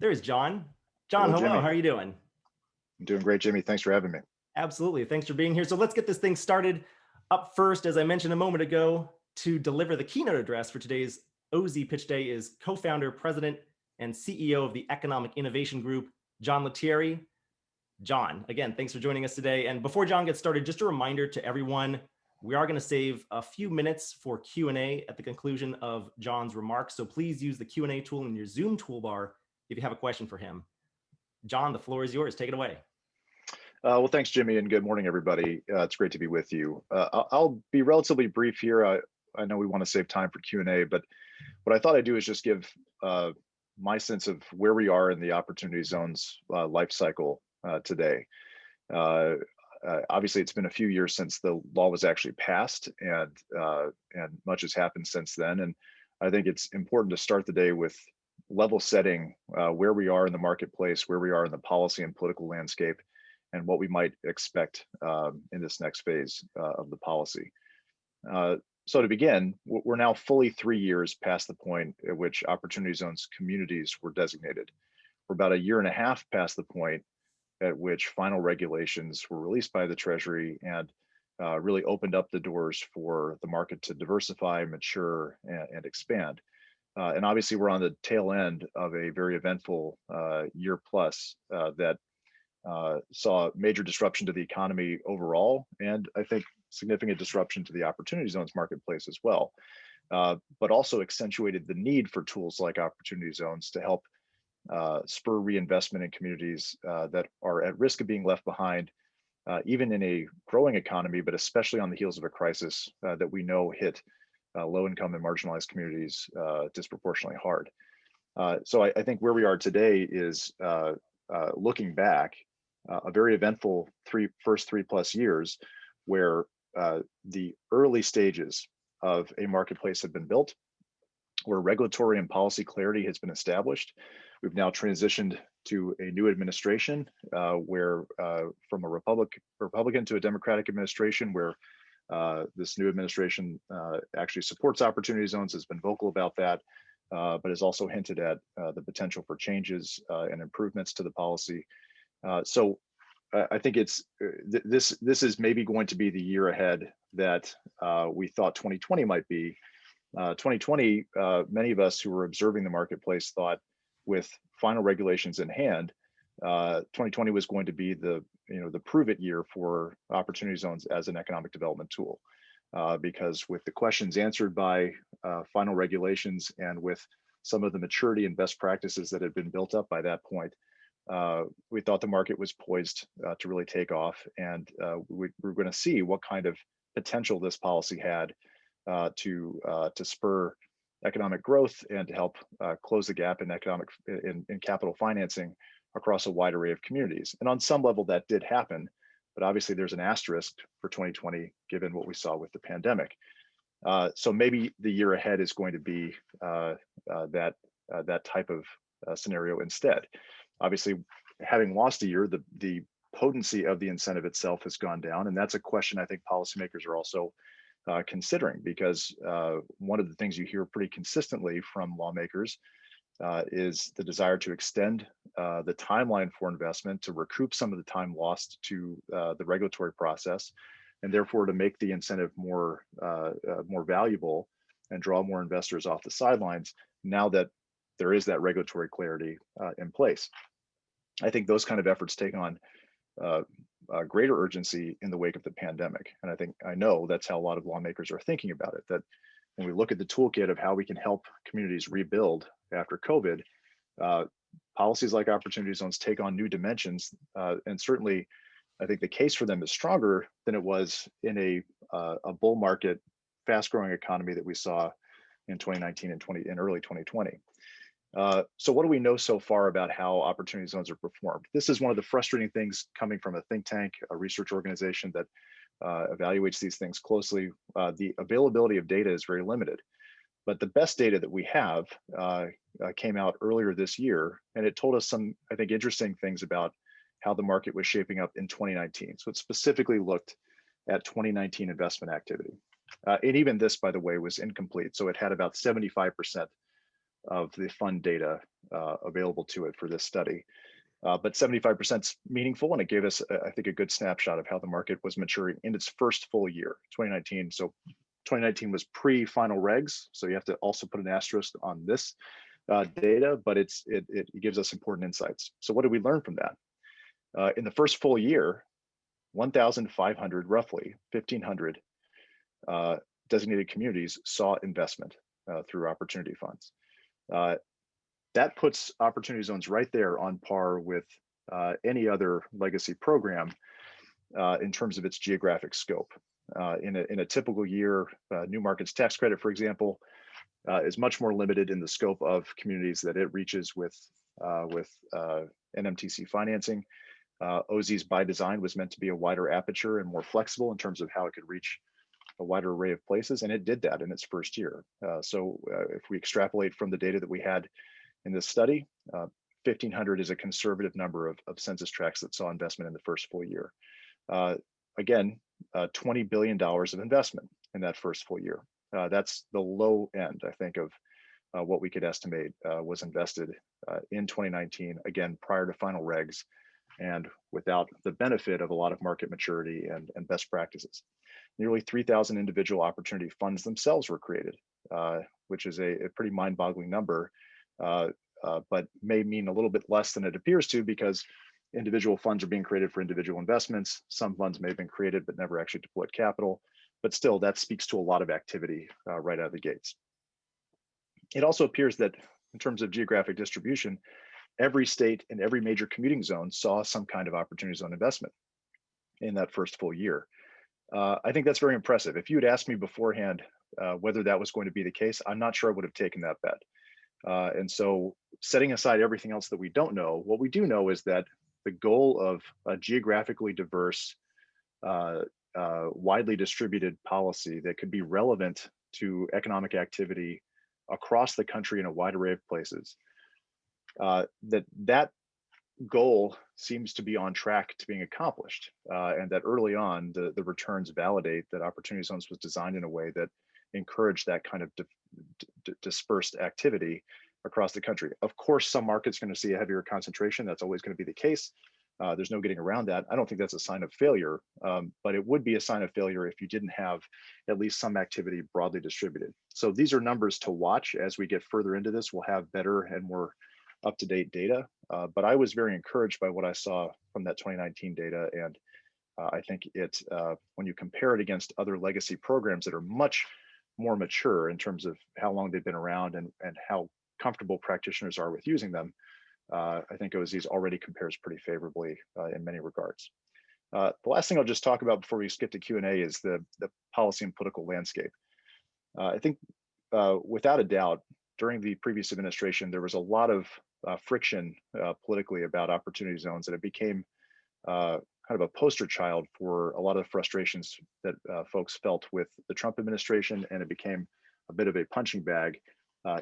There's John. John, Hello, hello. Jimmy. How are you doing? I'm doing great, Jimmy. Thanks for having me. Absolutely. Thanks for being here. So let's get this thing started. Up first, as I mentioned a moment ago, to deliver the keynote address for today's OZ Pitch Day is co-founder, president, and CEO of the Economic Innovation Group, John Lettieri. John, again, thanks for joining us today. And before John gets started, just a reminder to everyone, we are going to save a few minutes for Q&A at the conclusion of John's remarks. So please use the Q&A tool in your Zoom toolbar if you have a question for him. John, the floor is yours. Take it away. Well, thanks, Jimmy, and good morning, everybody. It's great to be with you. I'll be relatively brief here. I know we want to save time for Q&A, but what I thought I'd do is just give my sense of where we are in the Opportunity Zone's life cycle today. Obviously, it's been a few years since the law was actually passed, and much has happened since then. And I think it's important to start the day with level setting where we are in the marketplace, where we are in the policy and political landscape, and what we might expect in this next phase of the policy. So to begin, we're now fully 3 years past the point at which Opportunity Zones communities were designated. We're about a year and a half past the point at which final regulations were released by the Treasury and really opened up the doors for the market to diversify, mature, and expand. And obviously, we're on the tail end of a very eventful year plus that saw major disruption to the economy overall, and I think significant disruption to the Opportunity Zones marketplace as well, but also accentuated the need for tools like Opportunity Zones to help spur reinvestment in communities that are at risk of being left behind, even in a growing economy, but especially on the heels of a crisis that we know hit low-income and marginalized communities disproportionately hard. So I think where we are today is looking back, a very eventful first 3+ years where the early stages of a marketplace have been built, where regulatory and policy clarity has been established. We've now transitioned to a new administration where from a Republican to a Democratic administration where this new administration actually supports Opportunity Zones, has been vocal about that, but has also hinted at the potential for changes and improvements to the policy. So I think this is maybe going to be the year ahead that we thought 2020 might be. 2020, many of us who were observing the marketplace thought with final regulations in hand, 2020 was going to be the prove it year for Opportunity Zones as an economic development tool, because with the questions answered by final regulations and with some of the maturity and best practices that had been built up by that point, we thought the market was poised to really take off, and we were going to see what kind of potential this policy had to spur economic growth and to help close the gap in capital financing across a wide array of communities. And on some level that did happen, but obviously there's an asterisk for 2020 given what we saw with the pandemic. So maybe the year ahead is going to be that type of scenario instead. Obviously, having lost a year, the potency of the incentive itself has gone down, and that's a question I think policymakers are also considering, because one of the things you hear pretty consistently from lawmakers is the desire to extend the timeline for investment to recoup some of the time lost to the regulatory process, and therefore to make the incentive more valuable and draw more investors off the sidelines now that there is that regulatory clarity in place. I think those kind of efforts take on greater urgency in the wake of the pandemic. And I know that's how a lot of lawmakers are thinking about it, that when we look at the toolkit of how we can help communities rebuild after COVID, policies like Opportunity Zones take on new dimensions. And certainly, I think the case for them is stronger than it was in a bull market, fast-growing economy that we saw in 2019 and early 2020. So what do we know so far about how Opportunity Zones are performed? This is one of the frustrating things coming from a think tank, a research organization that evaluates these things closely. The availability of data is very limited, but the best data that we have came out earlier this year, and it told us some, I think, interesting things about how the market was shaping up in 2019. So it specifically looked at 2019 investment activity. And even this, by the way, was incomplete. So it had about 75% of the fund data available to it for this study. But 75% is meaningful, and it gave us, I think, a good snapshot of how the market was maturing in its first full year, 2019. So 2019 was pre-final regs, so you have to also put an asterisk on this data, but it gives us important insights. So what did we learn from that? In the first full year, 1,500, roughly 1,500 designated communities saw investment through opportunity funds. That puts opportunity zones right there on par with any other legacy program in terms of its geographic scope. In a typical year, New Markets Tax Credit, for example, is much more limited in the scope of communities that it reaches with NMTC financing. OZ's by design was meant to be a wider aperture and more flexible in terms of how it could reach a wider array of places, and it did that in its first year. So if we extrapolate from the data that we had in this study, 1,500 is a conservative number of census tracts that saw investment in the first full year. Again, $20 billion of investment in that first full year. That's the low end, I think, of what we could estimate was invested in 2019, again, prior to final regs and without the benefit of a lot of market maturity and best practices. Nearly 3,000 individual opportunity funds themselves were created, which is a pretty mind-boggling number, but may mean a little bit less than it appears to, because individual funds are being created for individual investments. Some funds may have been created but never actually deployed capital, but still that speaks to a lot of activity right out of the gates. It also appears that in terms of geographic distribution, every state and every major commuting zone saw some kind of opportunity zone investment in that first full year. I think that's very impressive. If you had asked me beforehand whether that was going to be the case, I'm not sure I would have taken that bet. And so setting aside everything else that we don't know, what we do know is that the goal of a geographically diverse, widely distributed policy that could be relevant to economic activity across the country in a wide array of places, that goal seems to be on track to being accomplished, and that early on the returns validate that opportunity zones was designed in a way that encouraged that kind of dispersed activity across the country. Of course, some markets are going to see a heavier concentration. That's always going to be the case. There's no getting around that. I don't think that's a sign of failure, but it would be a sign of failure if you didn't have at least some activity broadly distributed. So these are numbers to watch as we get further into this. We'll have better and more up-to-date data, but I was very encouraged by what I saw from that 2019 data, and I think it, when you compare it against other legacy programs that are much more mature in terms of how long they've been around and how comfortable practitioners are with using them, I think OZ's already compares pretty favorably in many regards. The last thing I'll just talk about before we skip to Q&A is the policy and political landscape. I think without a doubt, during the previous administration, there was a lot of friction politically about opportunity zones, and it became kind of a poster child for a lot of the frustrations that folks felt with the Trump administration, and it became a bit of a punching bag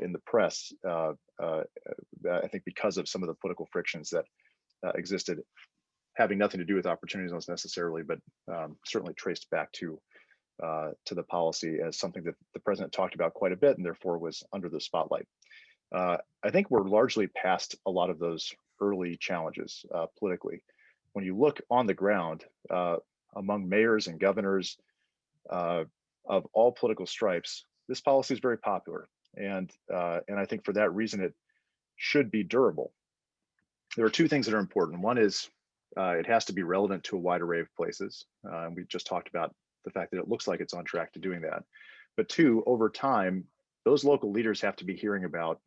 in the press, I think because of some of the political frictions that existed, having nothing to do with opportunity zones necessarily, but certainly traced back to the policy as something that the president talked about quite a bit and therefore was under the spotlight. I think we're largely past a lot of those early challenges politically. When you look on the ground among mayors and governors of all political stripes, this policy is very popular. And I think for that reason, it should be durable. There are two things that are important. One is it has to be relevant to a wide array of places. And we just talked about the fact that it looks like it's on track to doing that. But two, over time, those local leaders have to be hearing about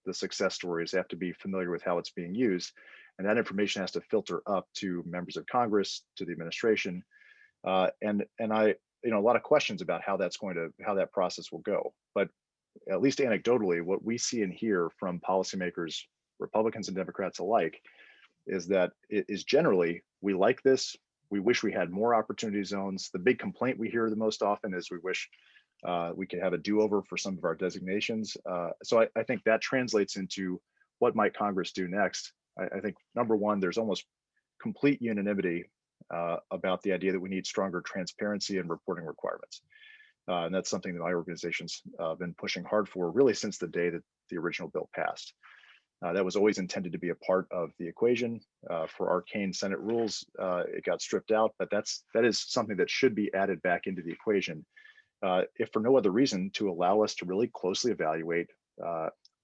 the success stories, they have to be familiar with how it's being used. And that information has to filter up to members of Congress, to the administration. And I, a lot of questions about how that process will go. But at least anecdotally, what we see and hear from policymakers, Republicans and Democrats alike, is that it is generally, we like this, we wish we had more opportunity zones. The big complaint we hear the most often is we wish we could have a do-over for some of our designations. So I think that translates into what might Congress do next. I think number one, there's almost complete unanimity about the idea that we need stronger transparency and reporting requirements. And that's something that my organization's been pushing hard for really since the day that the original bill passed. That was always intended to be a part of the equation. For arcane Senate rules, it got stripped out, but that is something that should be added back into the equation, if for no other reason, to allow us to really closely evaluate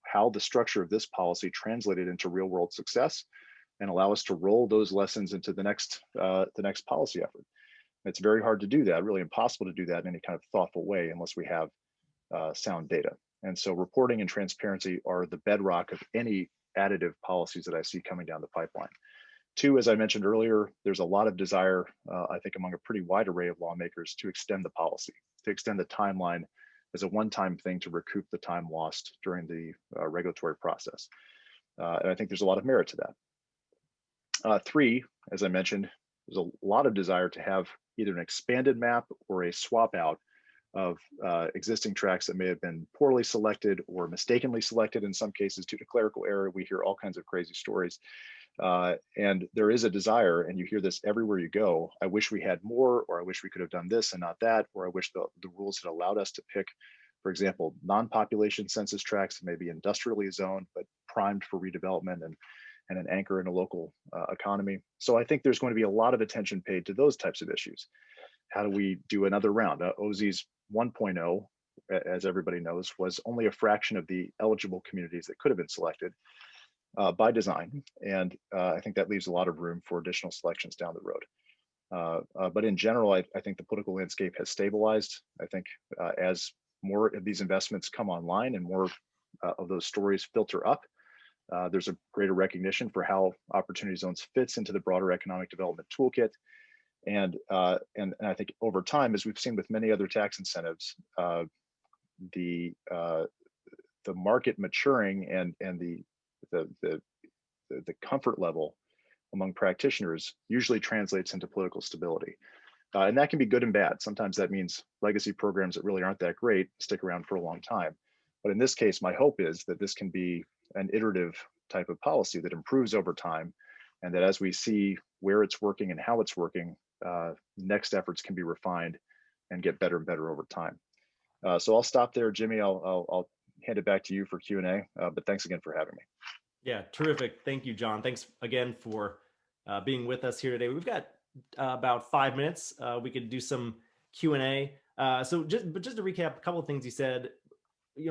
how the structure of this policy translated into real world success, and allow us to roll those lessons into the next policy effort. It's very hard to do that, really impossible to do that in any kind of thoughtful way unless we have sound data. And so reporting and transparency are the bedrock of any additive policies that I see coming down the pipeline. Two, as I mentioned earlier, there's a lot of desire, I think, among a pretty wide array of lawmakers to extend the policy, to extend the timeline as a one-time thing to recoup the time lost during the regulatory process. And I think there's a lot of merit to that. Three, as I mentioned, there's a lot of desire to have either an expanded map or a swap out of existing tracks that may have been poorly selected or mistakenly selected in some cases due to clerical error. We hear all kinds of crazy stories. And there is a desire, and you hear this everywhere you go. I wish we had more, or I wish we could have done this and not that, or I wish the rules had allowed us to pick, for example, non-population census tracts that may be industrially zoned, but primed for redevelopment and an anchor in a local economy. So I think there's going to be a lot of attention paid to those types of issues. How do we do another round? OZ's 1.0, as everybody knows, was only a fraction of the eligible communities that could have been selected by design. And I think that leaves a lot of room for additional selections down the road. But in general, I think the political landscape has stabilized. I think as more of these investments come online and more of those stories filter up, there's a greater recognition for how opportunity zones fits into the broader economic development toolkit. And I think over time, as we've seen with many other tax incentives, the market maturing and the comfort level among practitioners usually translates into political stability. And that can be good and bad. Sometimes that means legacy programs that really aren't that great stick around for a long time. But in this case, my hope is that this can be an iterative type of policy that improves over time, and that as we see where it's working and how it's working, next efforts can be refined and get better and better over time. So I'll stop there, Jimmy. I'll hand it back to you for Q&A, but thanks again for having me. Yeah, terrific. Thank you, John. Thanks again for being with us here today. We've got about 5 minutes. We could do some Q&A. So just to recap, a couple of things you said.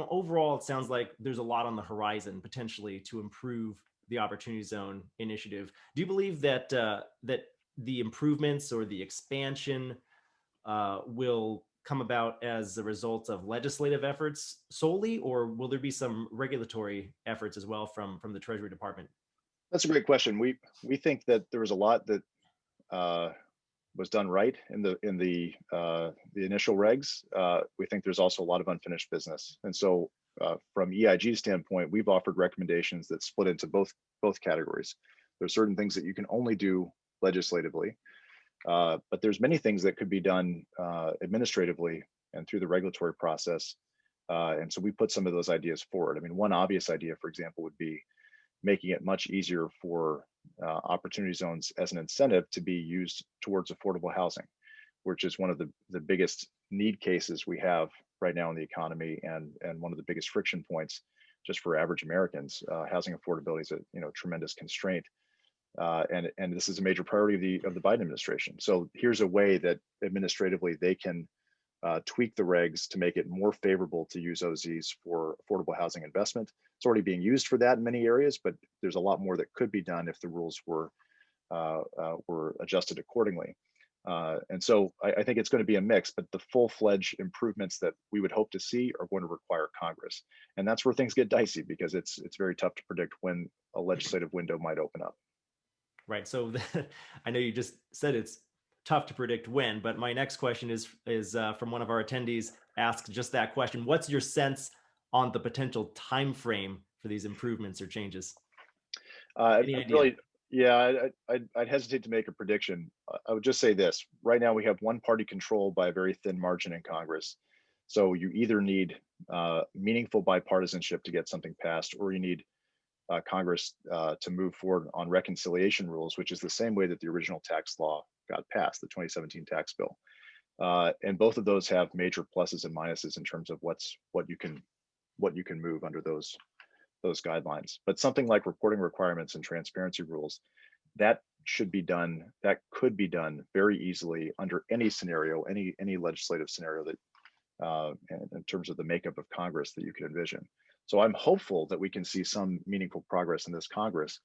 Overall, it sounds like there's a lot on the horizon potentially to improve the Opportunity Zone initiative. Do you believe that that the improvements or the expansion will come about as a result of legislative efforts solely, or will there be some regulatory efforts as well from the Treasury Department? That's a great question. We think that there was a lot that was done right in the initial regs. We think there's also a lot of unfinished business, and so from EIG's standpoint, we've offered recommendations that split into both categories. There's certain things that you can only do legislatively, but there's many things that could be done administratively and through the regulatory process. And so we put some of those ideas forward. I mean, one obvious idea, for example, would be making it much easier for opportunity zones as an incentive to be used towards affordable housing, which is one of the biggest need cases we have right now in the economy, and one of the biggest friction points just for average Americans. Housing affordability is a tremendous constraint. And this is a major priority of the Biden administration. So here's a way that administratively they can tweak the regs to make it more favorable to use OZs for affordable housing investment. It's already being used for that in many areas, but there's a lot more that could be done if the rules were adjusted accordingly. And so I think it's going to be a mix, but the full-fledged improvements that we would hope to see are going to require Congress. And that's where things get dicey, because it's very tough to predict when a legislative window might open up. Right. So I know you just said it's tough to predict when, but my next question is from one of our attendees, asked just that question. What's your sense on the potential time frame for these improvements or changes? Any idea? Really, yeah, I'd hesitate to make a prediction. I would just say this: right now we have one party control by a very thin margin in Congress. So you either need meaningful bipartisanship to get something passed, or you need Congress to move forward on reconciliation rules, which is the same way that the original tax law got passed, the 2017 tax bill. And both of those have major pluses and minuses in terms of what you can move under those guidelines. But something like reporting requirements and transparency rules, that could be done very easily under any scenario, any legislative scenario that in terms of the makeup of Congress that you could envision. So I'm hopeful that we can see some meaningful progress in this Congress.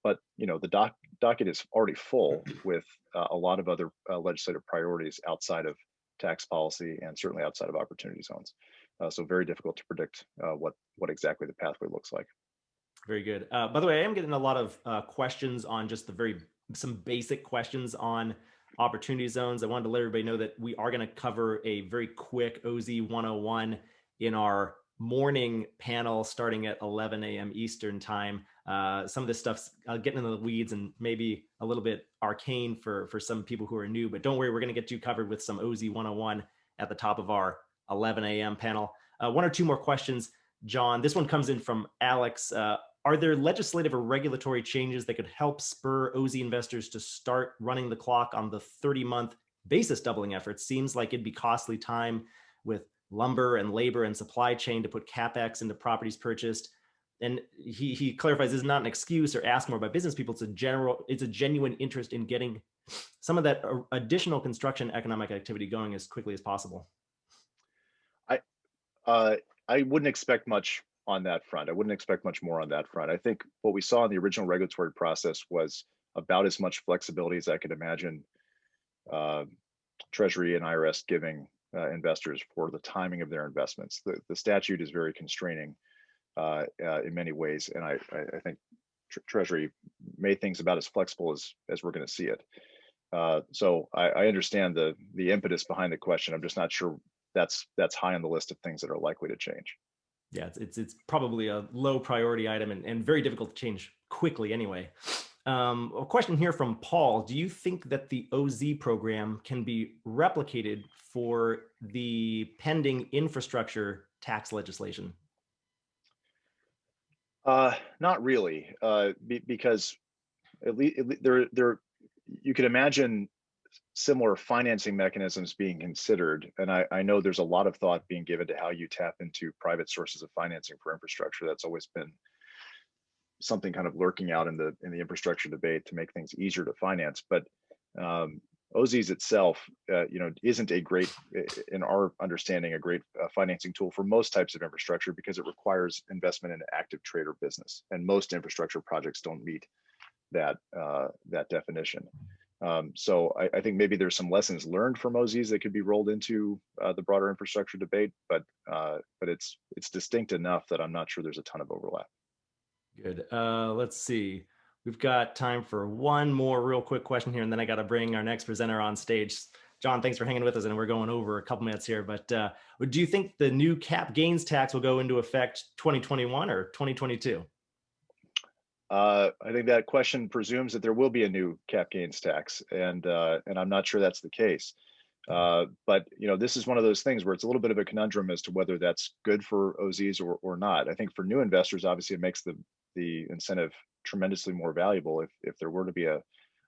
But the docket is already full with a lot of other legislative priorities outside of tax policy and certainly outside of opportunity zones. So very difficult to predict what exactly the pathway looks like. Very good. By the way, I am getting a lot of questions on just some basic questions on opportunity zones. I wanted to let everybody know that we are going to cover a very quick OZ 101 in our morning panel starting at 11 a.m. Eastern time. Some of this stuff's getting into the weeds and maybe a little bit arcane for some people who are new, but don't worry, we're going to get you covered with some OZ 101 at the top of our 11 a.m. panel. One or two more questions, John. This one comes in from Alex. Are there legislative or regulatory changes that could help spur OZ investors to start running the clock on the 30-month basis doubling effort? Seems like it'd be costly time with lumber and labor and supply chain to put CapEx into properties purchased. And he clarifies this is not an excuse or ask more by business people. It's a genuine interest in getting some of that additional construction economic activity going as quickly as possible. I wouldn't expect much on that front. I wouldn't expect much more on that front. I think what we saw in the original regulatory process was about as much flexibility as I could imagine Treasury and IRS giving investors for the timing of their investments. The statute is very constraining in many ways, and I think Treasury made things about as flexible as we're going to see it. So I understand the impetus behind the question. I'm just not sure that's high on the list of things that are likely to change. Yeah, it's probably a low priority item and very difficult to change quickly anyway. A question here from Paul. Do you think that the OZ program can be replicated for the pending infrastructure tax legislation? Not really, because at least you could imagine similar financing mechanisms being considered. And I know there's a lot of thought being given to how you tap into private sources of financing for infrastructure. That's always been something kind of lurking out in the infrastructure debate to make things easier to finance. But OZs itself, isn't a great, in our understanding, a great financing tool for most types of infrastructure because it requires investment in active trade or business, and most infrastructure projects don't meet that definition. So I think maybe there's some lessons learned from OZs that could be rolled into the broader infrastructure debate, but it's distinct enough that I'm not sure there's a ton of overlap. Good. Let's see. We've got time for one more real quick question here, and then I got to bring our next presenter on stage. John, thanks for hanging with us, and we're going over a couple minutes here, but do you think the new cap gains tax will go into effect 2021 or 2022? I think that question presumes that there will be a new cap gains tax, and I'm not sure that's the case. But this is one of those things where it's a little bit of a conundrum as to whether that's good for OZs or not. I think for new investors, obviously, it makes the incentive tremendously more valuable if there were to be a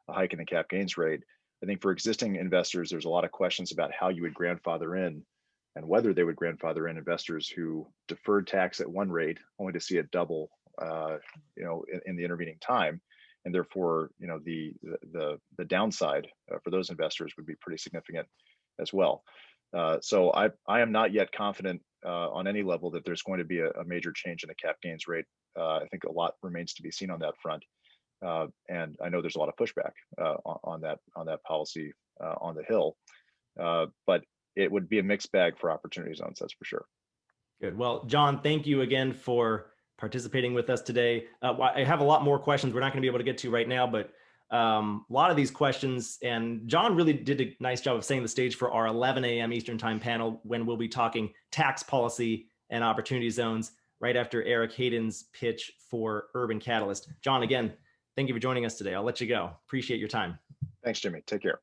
hike in the cap gains rate. I think for existing investors, there's a lot of questions about how you would grandfather in and whether they would grandfather in investors who deferred tax at one rate only to see it double in the intervening time, and therefore the downside for those investors would be pretty significant as well. So I am not yet confident on any level that there's going to be a major change in the cap gains rate. I think a lot remains to be seen on that front, and I know there's a lot of pushback on that policy on the Hill, but it would be a mixed bag for opportunity zones, that's for sure. Good. Well, John, thank you again for participating with us today. I have a lot more questions we're not going to be able to get to right now, but a lot of these questions, and John really did a nice job of setting the stage for our 11 a.m. Eastern time panel when we'll be talking tax policy and opportunity zones right after Eric Hayden's pitch for Urban Catalyst. John, again, thank you for joining us today. I'll let you go. Appreciate your time. Thanks, Jimmy. Take care.